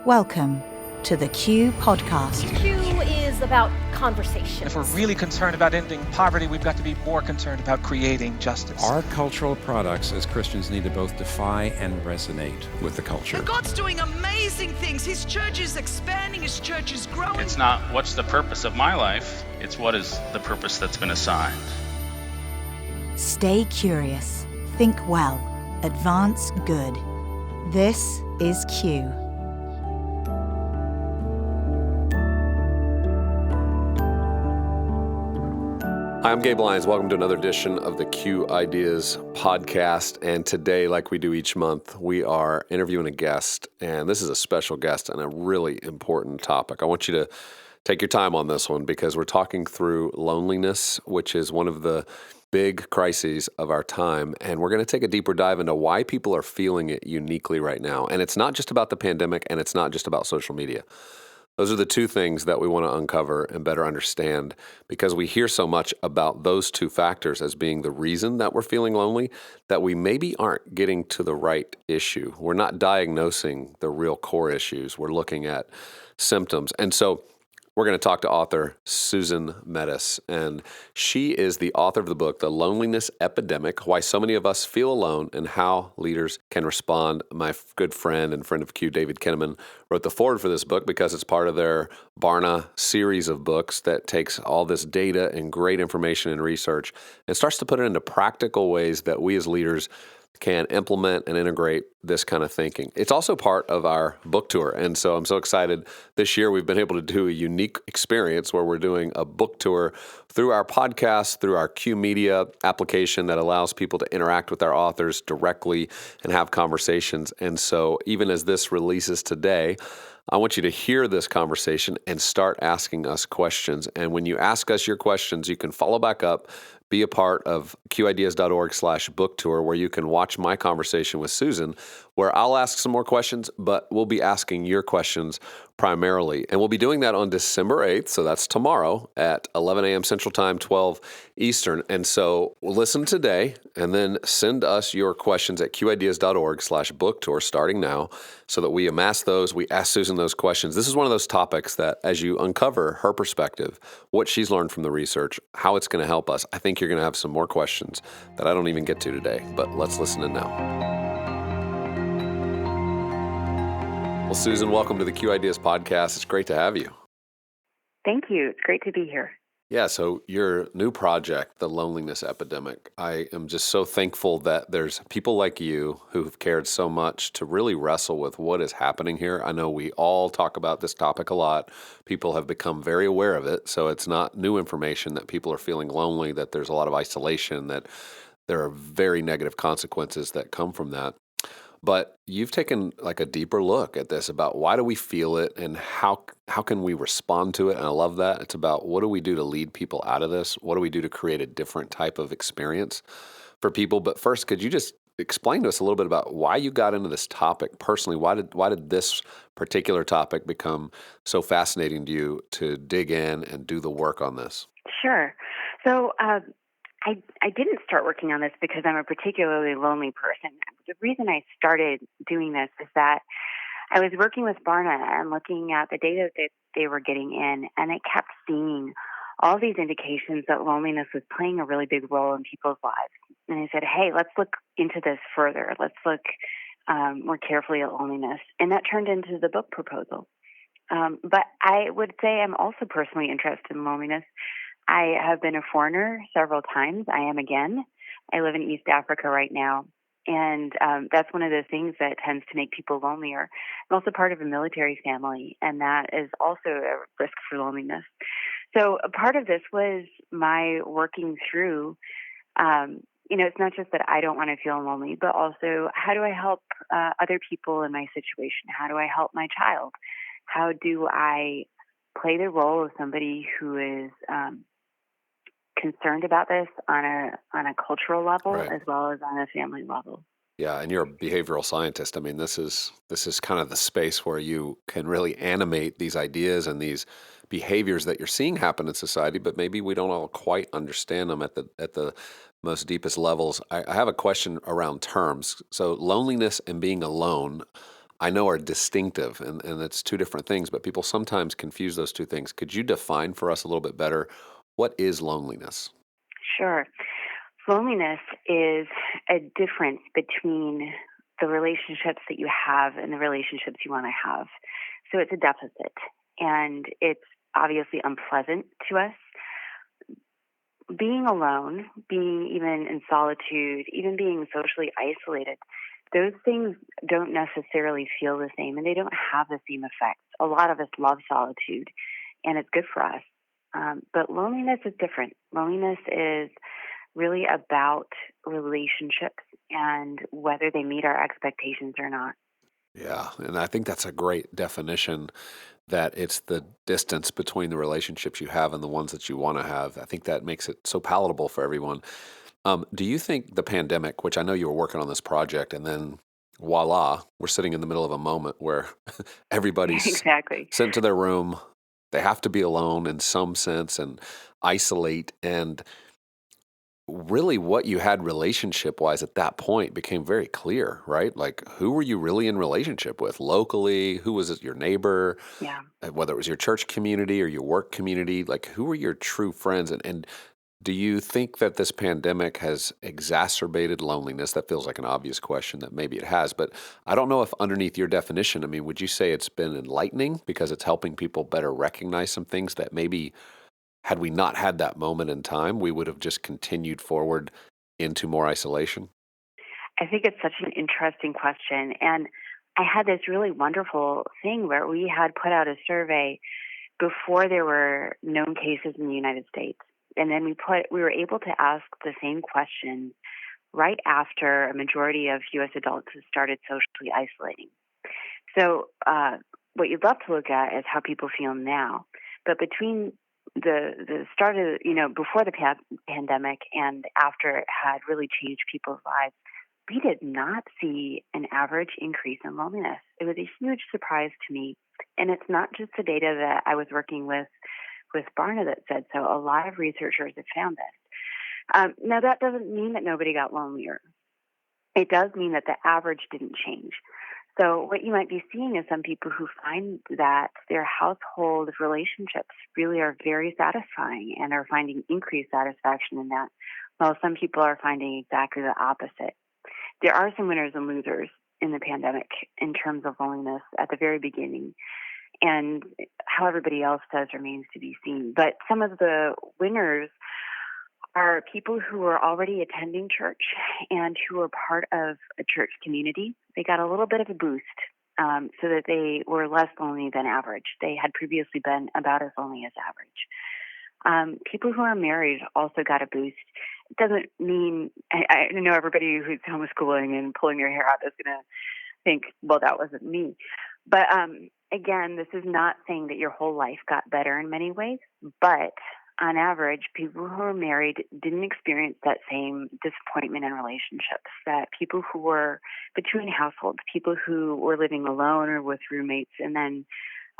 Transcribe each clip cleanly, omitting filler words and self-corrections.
Welcome to the Q Podcast. Q is about conversation. If we're really concerned about ending poverty, we've got to be more concerned about creating justice. Our cultural products as Christians need to both defy and resonate with the culture. And God's doing amazing things. His church is expanding, his church is growing. It's not what's the purpose of my life, it's what is the purpose that's been assigned. Stay curious, think well, advance good. This is Q. Hi, I'm Gabe Lyons. Welcome to another edition of the Q Ideas podcast. And today, like we do each month, we are interviewing a guest. And this is a special guest and a really important topic. I want you to take your time on this one because we're talking through loneliness, which is one of the big crises of our time. And we're going to take a deeper dive into why people are feeling it uniquely right now. And it's not just about the pandemic and it's not just about social media. Those are the two things that we want to uncover and better understand because we hear so much about those two factors as being the reason that we're feeling lonely that we maybe aren't getting to the right issue. We're not diagnosing the real core issues. We're looking at symptoms. And so we're going to talk to author Susan Metis, and she is the author of the book, The Loneliness Epidemic, Why So Many of Us Feel Alone and How Leaders Can Respond. My good friend and friend of Q, David Kinnaman, wrote the foreword for this book because it's part of their Barna series of books that takes all this data and great information and research and starts to put it into practical ways that we as leaders can implement and integrate this kind of thinking. It's also part of our book tour. And so I'm so excited. This year, we've been able to do a unique experience where we're doing a book tour through our podcast, through our Q Media application that allows people to interact with our authors directly and have conversations. And so even as this releases today, I want you to hear this conversation and start asking us questions. And when you ask us your questions, you can follow back up, be a part of qideas.org/book tour, where you can watch my conversation with Susan, where I'll ask some more questions, but we'll be asking your questions primarily. And we'll be doing that on December 8th, so that's tomorrow at 11 a.m. Central Time, 12 Eastern. And so we'll listen today and then send us your questions at qideas.org/book tour starting now so that we amass those. We ask Susan those questions. This is one of those topics that as you uncover her perspective, what she's learned from the research, how it's going to help us, I think you're going to have some more questions that I don't even get to today. But let's listen in now. Well, Susan, welcome to the Q Ideas podcast. It's great to have you. Thank you. It's great to be here. Yeah, so your new project, The Loneliness Epidemic, I am just so thankful that there's people like you who've cared so much to really wrestle with what is happening here. I know we all talk about this topic a lot. People have become very aware of it, so it's not new information that people are feeling lonely, that there's a lot of isolation, that there are very negative consequences that come from that. But you've taken like a deeper look at this about why do we feel it and how can we respond to it? And I love that. It's about what do we do to lead people out of this? What do we do to create a different type of experience for people? But first, could you just explain to us a little bit about why you got into this topic personally? Why did this particular topic become so fascinating to you to dig in and do the work on this? Sure. So I didn't start working on this because I'm a particularly lonely person. The reason I started doing this is that I was working with Barna and looking at the data that they were getting in, and it kept seeing all these indications that loneliness was playing a really big role in people's lives. And I said, hey, let's look into this further. Let's look more carefully at loneliness. And that turned into the book proposal. But I would say I'm also personally interested in loneliness. I have been a foreigner several times. I am again. I live in East Africa right now. And that's one of the things that tends to make people lonelier. I'm also part of a military family, and that is also a risk for loneliness. So a part of this was my working through, it's not just that I don't want to feel lonely, but also how do I help other people in my situation? How do I help my child? How do I play the role of somebody who is concerned about this on a cultural level, right, as well as on a family level. Yeah, and you're a behavioral scientist. I mean, this is kind of the space where you can really animate these ideas and these behaviors that you're seeing happen in society, but maybe we don't all quite understand them at the most deepest levels. I have a question around terms. So loneliness and being alone, I know are distinctive, and it's two different things, but people sometimes confuse those two things. Could you define for us a little bit better what is loneliness? Sure. Loneliness is a difference between the relationships that you have and the relationships you want to have. So it's a deficit, and it's obviously unpleasant to us. Being alone, being even in solitude, even being socially isolated, those things don't necessarily feel the same and they don't have the same effects. A lot of us love solitude and it's good for us. But loneliness is different. Loneliness is really about relationships and whether they meet our expectations or not. Yeah, and I think that's a great definition, that it's the distance between the relationships you have and the ones that you want to have. I think that makes it so palatable for everyone. Do you think the pandemic, which I know you were working on this project, and then voila, we're sitting in the middle of a moment where everybody's Exactly. sent to their room, they have to be alone in some sense and isolate, and really what you had relationship wise at that point became very clear, right? Like, who were you really in relationship with locally? Who was it, your neighbor? Yeah. Whether it was your church community or your work community, like, who were your true friends? And do you think that this pandemic has exacerbated loneliness? That feels like an obvious question, that maybe it has, but I don't know if underneath your definition, I mean, would you say it's been enlightening because it's helping people better recognize some things that maybe, had we not had that moment in time, we would have just continued forward into more isolation? I think it's such an interesting question. And I had this really wonderful thing where we had put out a survey before there were known cases in the United States. And then we were able to ask the same question right after a majority of U.S. adults had started socially isolating. So what you'd love to look at is how people feel now. But between the start of, before the pandemic and after it had really changed people's lives, we did not see an average increase in loneliness. It was a huge surprise to me. And it's not just the data that I was working with Barna that said so. A lot of researchers have found this. Now, that doesn't mean that nobody got lonelier. It does mean that the average didn't change. So what you might be seeing is some people who find that their household relationships really are very satisfying and are finding increased satisfaction in that, while some people are finding exactly the opposite. There are some winners and losers in the pandemic in terms of loneliness at the very beginning. And how everybody else does remains to be seen. But some of the winners are people who were already attending church and who were part of a church community. They got a little bit of a boost so that they were less lonely than average. They had previously been about as lonely as average. People who are married also got a boost. It doesn't mean, I know everybody who's homeschooling and pulling their hair out is going to think, well, that wasn't me. But again, this is not saying that your whole life got better in many ways, but on average, people who are married didn't experience that same disappointment in relationships, that people who were between households, people who were living alone or with roommates, and then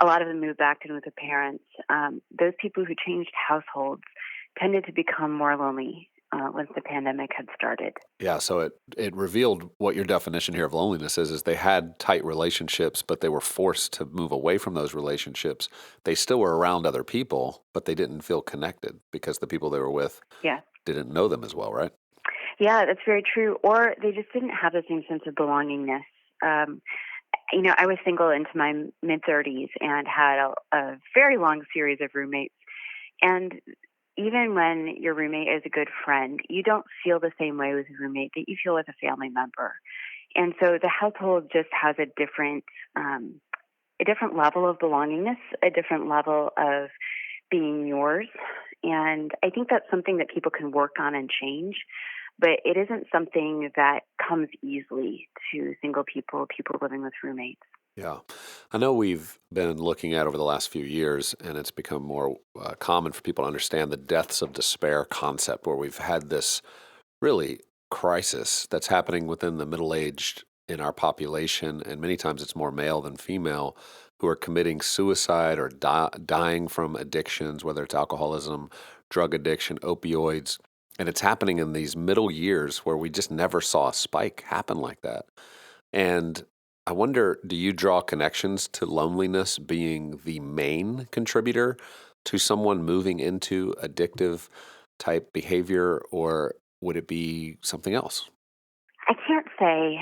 a lot of them moved back in with their parents, those people who changed households tended to become more lonely once the pandemic had started. Yeah, so it revealed what your definition here of loneliness is they had tight relationships, but they were forced to move away from those relationships. They still were around other people, but they didn't feel connected because the people they were with Yeah. didn't know them as well, right? Yeah, that's very true. Or they just didn't have the same sense of belongingness. I was single into my mid-30s and had a very long series of roommates. And even when your roommate is a good friend, you don't feel the same way with a roommate that you feel with a family member. And so the household just has a different level of belongingness, a different level of being yours. And I think that's something that people can work on and change, but it isn't something that comes easily to single people living with roommates. Yeah. I know we've been looking at over the last few years, and it's become more common for people to understand the deaths of despair concept, where we've had this really crisis that's happening within the middle-aged in our population, and many times it's more male than female, who are committing suicide or dying from addictions, whether it's alcoholism, drug addiction, opioids. And it's happening in these middle years where we just never saw a spike happen like that. And I wonder, do you draw connections to loneliness being the main contributor to someone moving into addictive type behavior, or would it be something else? I can't say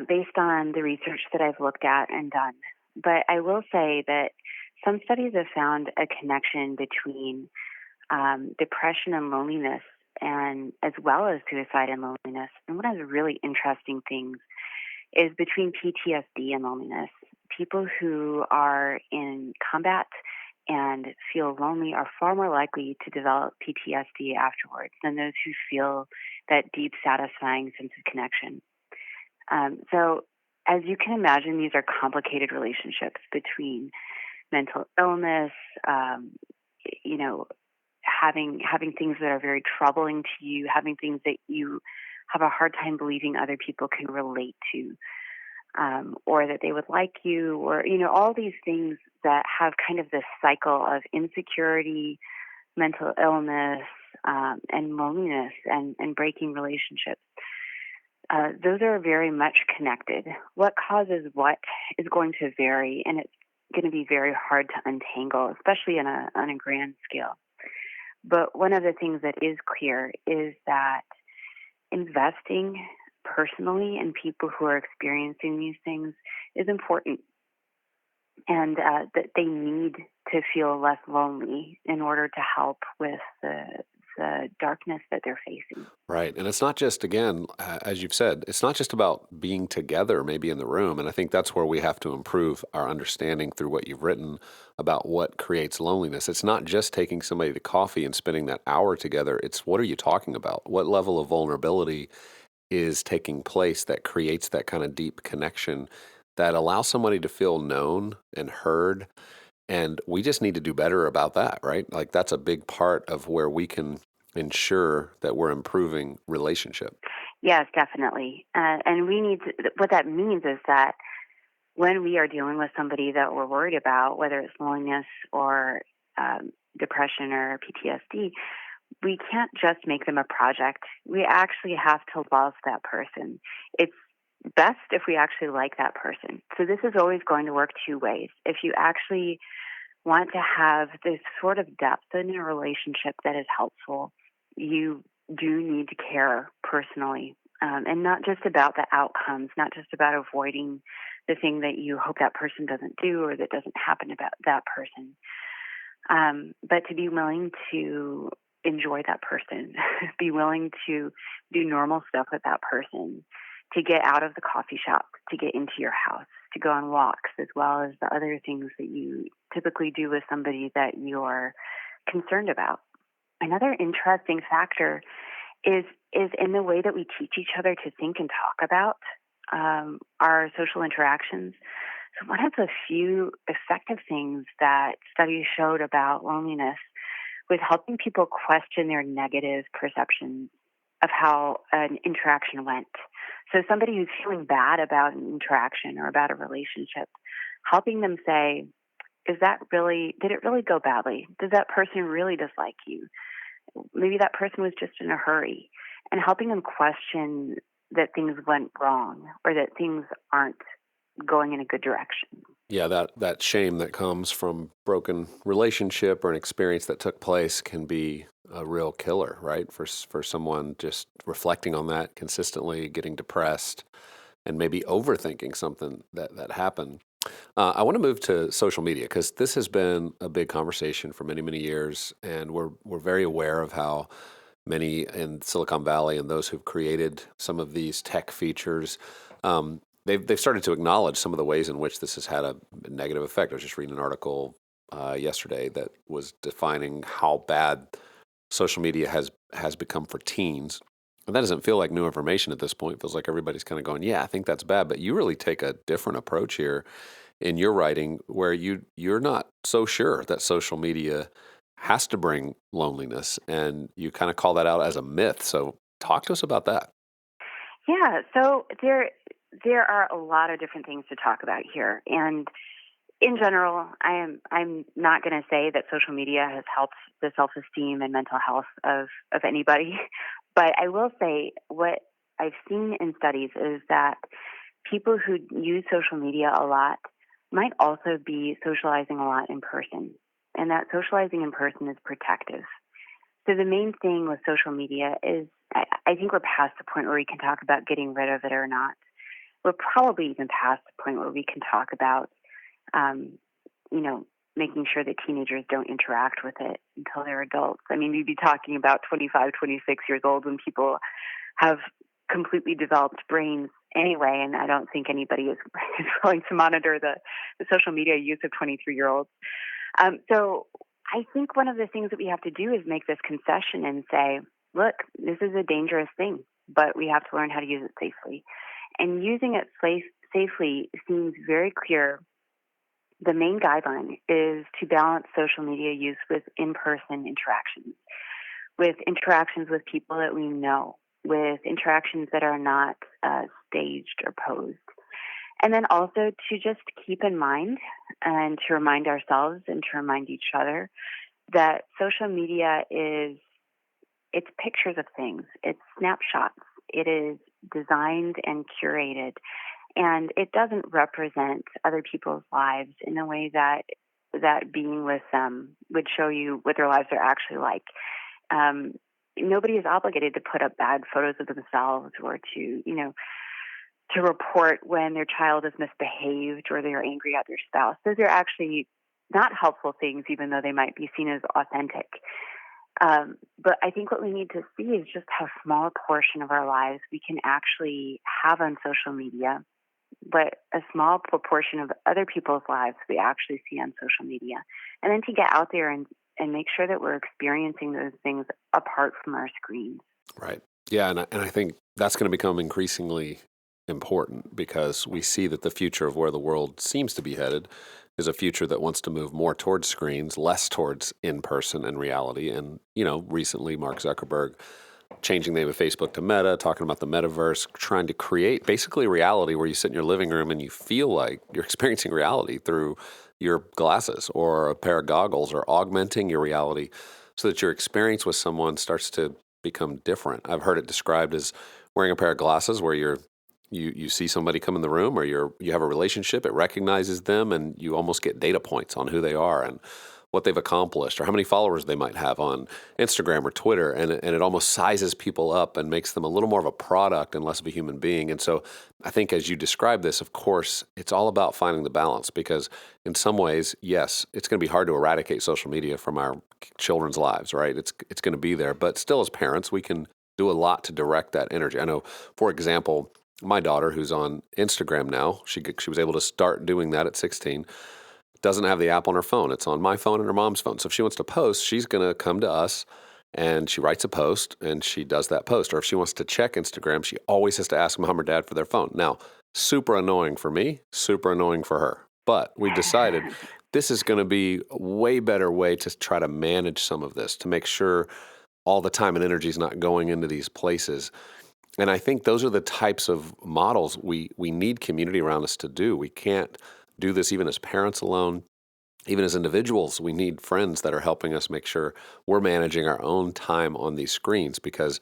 based on the research that I've looked at and done, but I will say that some studies have found a connection between depression and loneliness, and as well as suicide and loneliness. And one of the really interesting things is between PTSD and loneliness. People who are in combat and feel lonely are far more likely to develop PTSD afterwards than those who feel that deep, satisfying sense of connection. So, as you can imagine, these are complicated relationships between mental illness, you know, having things that are very troubling to you, having things that you have a hard time believing other people can relate to, or that they would like you, or all these things that have kind of this cycle of insecurity, mental illness, and loneliness, and breaking relationships. Those are very much connected. What causes what is going to vary, and it's going to be very hard to untangle, especially on a grand scale. But one of the things that is clear is that investing personally in people who are experiencing these things is important, and that they need to feel less lonely in order to help with the darkness that they're facing. Right. And it's not just, again, as you've said, it's not just about being together, maybe in the room. And I think that's where we have to improve our understanding through what you've written about what creates loneliness. It's not just taking somebody to coffee and spending that hour together. It's what are you talking about? What level of vulnerability is taking place that creates that kind of deep connection that allows somebody to feel known and heard. And we just need to do better about that, right? Like that's a big part of where we can ensure that we're improving relationship. Yes, definitely. And we need to, what that means is that when we are dealing with somebody that we're worried about, whether it's loneliness or depression or PTSD, we can't just make them a project. We actually have to love that person. It's best if we actually like that person. So this is always going to work two ways. If you actually want to have this sort of depth in a relationship that is helpful, you do need to care personally, and not just about the outcomes, not just about avoiding the thing that you hope that person doesn't do or that doesn't happen about that person, but to be willing to enjoy that person, be willing to do normal stuff with that person, to get out of the coffee shop, to get into your house, to go on walks, as well as the other things that you typically do with somebody that you're concerned about. Another interesting factor is in the way that we teach each other to think and talk about our social interactions. So one of the few effective things that studies showed about loneliness was helping people question their negative perceptions of how an interaction went. So somebody who's feeling bad about an interaction or about a relationship, helping them say, did it really go badly? Does that person really dislike you? Maybe that person was just in a hurry, and helping them question that things went wrong or that things aren't going in a good direction. Yeah, that shame that comes from broken relationship or an experience that took place can be a real killer, right? For someone just reflecting on that consistently, getting depressed, and maybe overthinking something that happened. I want to move to social media because this has been a big conversation for many, many years, and we're very aware of how many in Silicon Valley and those who've created some of these tech features, they've started to acknowledge some of the ways in which this has had a negative effect. I was just reading an article yesterday that was defining how bad social media has become for teens. And that doesn't feel like new information at this point. It feels like everybody's kind of going, yeah, I think that's bad. But you really take a different approach here in your writing where you're not so sure that social media has to bring loneliness, and you kind of call that out as a myth. So talk to us about that. Yeah, so there are a lot of different things to talk about here. And in general, I'm not going to say that social media has helped the self-esteem and mental health of anybody, but I will say what I've seen in studies is that people who use social media a lot might also be socializing a lot in person, and that socializing in person is protective. So the main thing with social media is I think we're past the point where we can talk about getting rid of it or not. We're probably even past the point where we can talk about, making sure that teenagers don't interact with it until they're adults. I mean, we'd be talking about 25, 26 years old when people have completely developed brains anyway, and I don't think anybody is willing to monitor the social media use of 23-year-olds. So I think one of the things that we have to do is make this concession and say, look, this is a dangerous thing, but we have to learn how to use it safely. And using it safely seems very clear. The main guideline is to balance social media use with in-person interactions with people that we know, with interactions that are not staged or posed. And then also to just keep in mind and to remind ourselves and to remind each other that social media it's pictures of things, it's snapshots, it is designed and curated, and it doesn't represent other people's lives in a way that being with them would show you what their lives are actually like. Nobody is obligated to put up bad photos of themselves or to report when their child is misbehaved or they're angry at their spouse. Those are actually not helpful things, even though they might be seen as authentic. But I think what we need to see is just how small a portion of our lives we can actually have on social media, but a small proportion of other people's lives we actually see on social media. And then to get out there and make sure that we're experiencing those things apart from our screens. Right. Yeah, and I think that's going to become increasingly important because we see that the future of where the world seems to be headed is a future that wants to move more towards screens, less towards in-person and reality. And, recently Mark Zuckerberg changing the name of Facebook to Meta, talking about the metaverse, trying to create basically reality where you sit in your living room and you feel like you're experiencing reality through your glasses or a pair of goggles, or augmenting your reality so that your experience with someone starts to become different. I've heard it described as wearing a pair of glasses where you see somebody come in the room, or you have a relationship, it recognizes them, and you almost get data points on who they are and what they've accomplished or how many followers they might have on Instagram or Twitter. And it almost sizes people up and makes them a little more of a product and less of a human being. And so I think as you describe this, of course, it's all about finding the balance, because in some ways, yes, it's going to be hard to eradicate social media from our children's lives, right? It's going to be there. But still, as parents, we can do a lot to direct that energy. I know, for example, my daughter, who's on Instagram now, she was able to start doing that at 16, doesn't have the app on her phone. It's on my phone and her mom's phone. So if she wants to post, she's going to come to us and she writes a post and she does that post. Or if she wants to check Instagram, she always has to ask mom or dad for their phone. Now, super annoying for me, super annoying for her. But we decided this is going to be a way better way to try to manage some of this, to make sure all the time and energy is not going into these places. And I think those are the types of models we need community around us to do. We can't do this even as parents alone. Even as individuals, we need friends that are helping us make sure we're managing our own time on these screens, because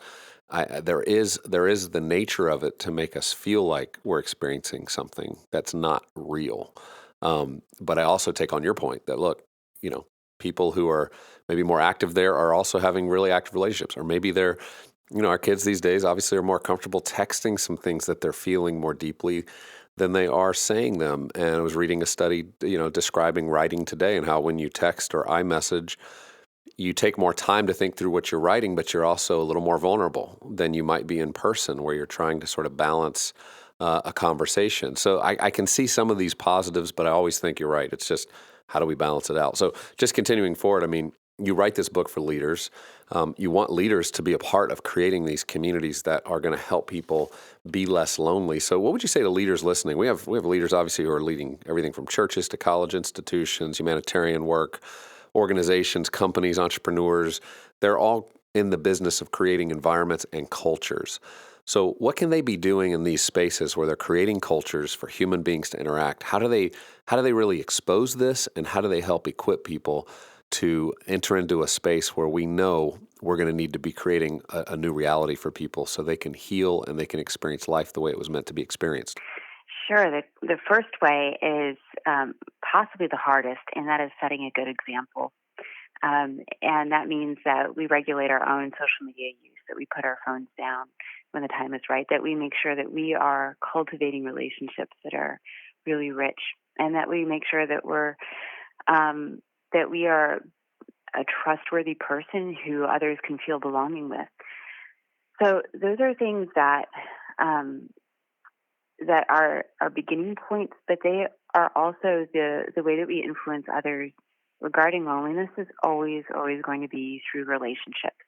there is the nature of it to make us feel like we're experiencing something that's not real. But I also take on your point that, look, people who are maybe more active there are also having really active relationships, or maybe they're, our kids these days obviously are more comfortable texting some things that they're feeling more deeply than they are saying them. And I was reading a study, describing writing today and how when you text or iMessage, you take more time to think through what you're writing, but you're also a little more vulnerable than you might be in person, where you're trying to sort of balance a conversation. So I can see some of these positives, but I always think you're right. It's just, how do we balance it out? So just continuing forward, I mean, you write this book for leaders. You want leaders to be a part of creating these communities that are going to help people be less lonely. So what would you say to leaders listening? We have leaders, obviously, who are leading everything from churches to college institutions, humanitarian work, organizations, companies, entrepreneurs. They're all in the business of creating environments and cultures. So what can they be doing in these spaces where they're creating cultures for human beings to interact? How do they really expose this, and how do they help equip people to enter into a space where we know we're going to need to be creating a new reality for people so they can heal and they can experience life the way it was meant to be experienced? Sure. The first way is possibly the hardest, and that is setting a good example. And that means that we regulate our own social media use, that we put our phones down when the time is right, that we make sure that we are cultivating relationships that are really rich, and that we make sure that we are a trustworthy person who others can feel belonging with. So those are things that are beginning points, but they are also the way that we influence others regarding loneliness is always going to be through relationships.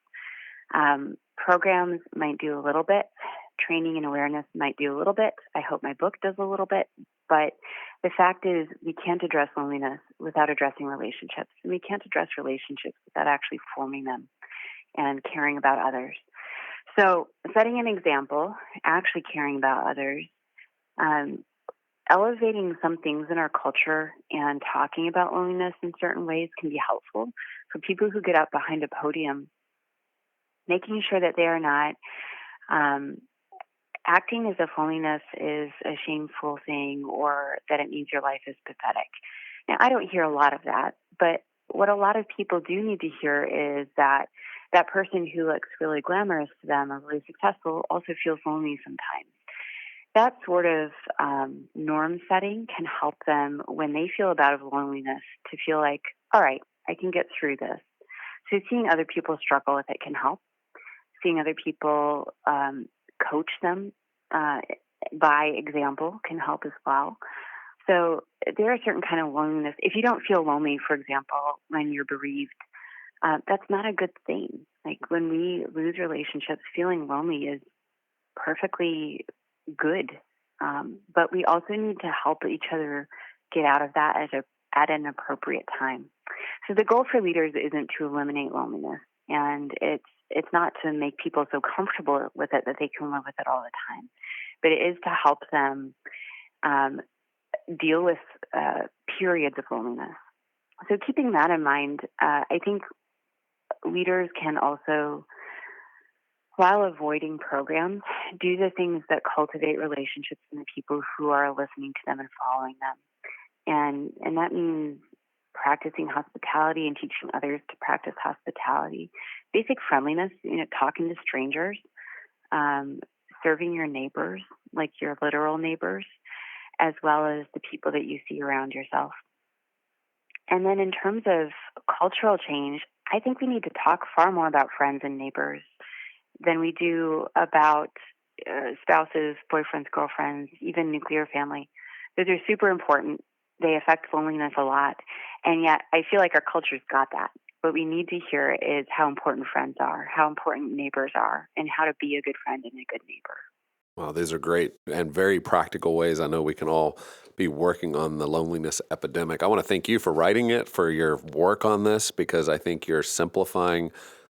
Programs might do a little bit. Training and awareness might do a little bit. I hope my book does a little bit. But the fact is, we can't address loneliness without addressing relationships. And we can't address relationships without actually forming them and caring about others. So setting an example, actually caring about others, elevating some things in our culture and talking about loneliness in certain ways can be helpful for people who get up behind a podium, making sure that they are not acting as if loneliness is a shameful thing or that it means your life is pathetic. Now, I don't hear a lot of that, but what a lot of people do need to hear is that that person who looks really glamorous to them or really successful also feels lonely sometimes. That sort of norm setting can help them when they feel a bout of loneliness to feel like, all right, I can get through this. So seeing other people struggle with it can help. Seeing other people coach them by example can help as well. So there are certain kind of loneliness. If you don't feel lonely, for example, when you're bereaved, that's not a good thing. Like when we lose relationships, feeling lonely is perfectly good. But we also need to help each other get out of that at an appropriate time. So the goal for leaders isn't to eliminate loneliness, and it's not to make people so comfortable with it that they can live with it all the time, but it is to help them deal with periods of loneliness. So keeping that in mind, I think leaders can also, while avoiding programs, do the things that cultivate relationships in the people who are listening to them and following them. And that means practicing hospitality and teaching others to practice hospitality. Basic friendliness, talking to strangers, serving your neighbors, like your literal neighbors, as well as the people that you see around yourself. And then in terms of cultural change, I think we need to talk far more about friends and neighbors than we do about spouses, boyfriends, girlfriends, even nuclear family. Those are super important. They affect loneliness a lot. And yet I feel like our culture's got that. What we need to hear is how important friends are, how important neighbors are, and how to be a good friend and a good neighbor. Wow, these are great and very practical ways I know we can all be working on the loneliness epidemic. I want to thank you for writing it, for your work on this, because I think you're simplifying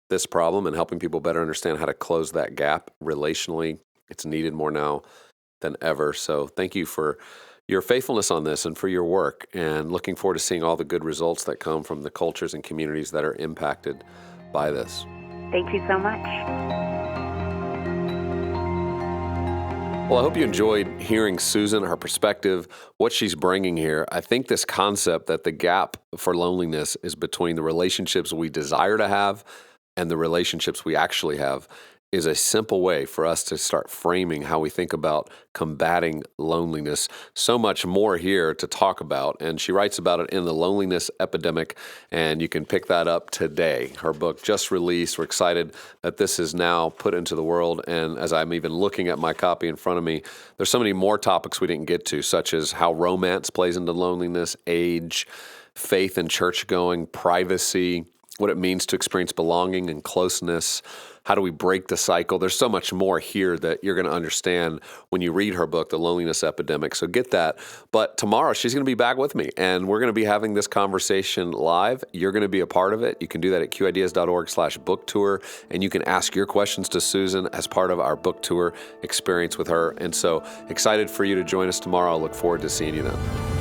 this problem and helping people better understand how to close that gap relationally. It's needed more now than ever. So thank you for your faithfulness on this and for your work, and looking forward to seeing all the good results that come from the cultures and communities that are impacted by this. Thank you so much. Well, I hope you enjoyed hearing Susan, her perspective, what she's bringing here. I think this concept that the gap for loneliness is between the relationships we desire to have and the relationships we actually have is a simple way for us to start framing how we think about combating loneliness. So much more here to talk about, and she writes about it in the Loneliness Epidemic, and you can pick that up today. Her book just released. We're excited that this is now put into the world, and as I'm even looking at my copy in front of me, there's so many more topics we didn't get to, such as how romance plays into loneliness, age, faith and church going, privacy, what it means to experience belonging and closeness. How do we break the cycle? There's so much more here that you're going to understand when you read her book, The Loneliness Epidemic. So get that. But tomorrow, she's going to be back with me, and we're going to be having this conversation live. You're going to be a part of it. You can do that at qideas.org/book tour, and you can ask your questions to Susan as part of our book tour experience with her. And so excited for you to join us tomorrow. I look forward to seeing you then.